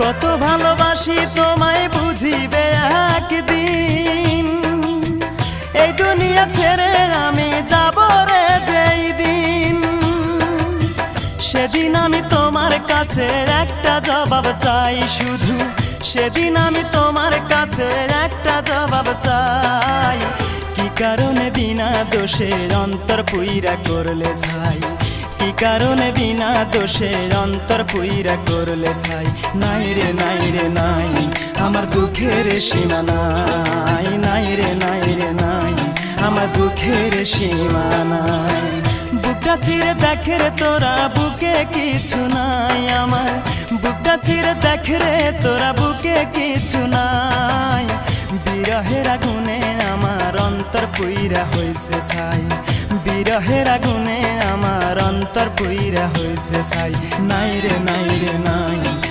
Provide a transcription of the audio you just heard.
কত ভালোবাসি তোমায় বুঝিবে একদিন, এই দুনিয়া ছেড়ে আমি যাব রে যেই দিন, সেদিন আমি তোমার কাছে একটা জবাব চাই শুধু, সেদিন আমি তোমার কাছে একটা জবাব চাই। কি কারণে বিনা দোষে অন্তর পুইরা করলে ছাই, কি কারণে বিনা দোষে অন্তর পুইরা করলে ছাই। নাই রে নাই রে নাই আমার দুঃখের সীমা নাই, নাই রে নাই রে নাই আমার দুঃখের সীমা নাই। বুকটা চিরে দেখে রে তোরা বুকে কিছু নাই আমার, বুকটা চিরে দেখে রে তোরা বুকে কিছু নাই। বিরহের আগুনে আমার অন্তর পুইরা হইছে ছাই, বিরহের আগুনে আমার অন্তর পুইরা হইছে ছাই। নাই রে নাই রে নাই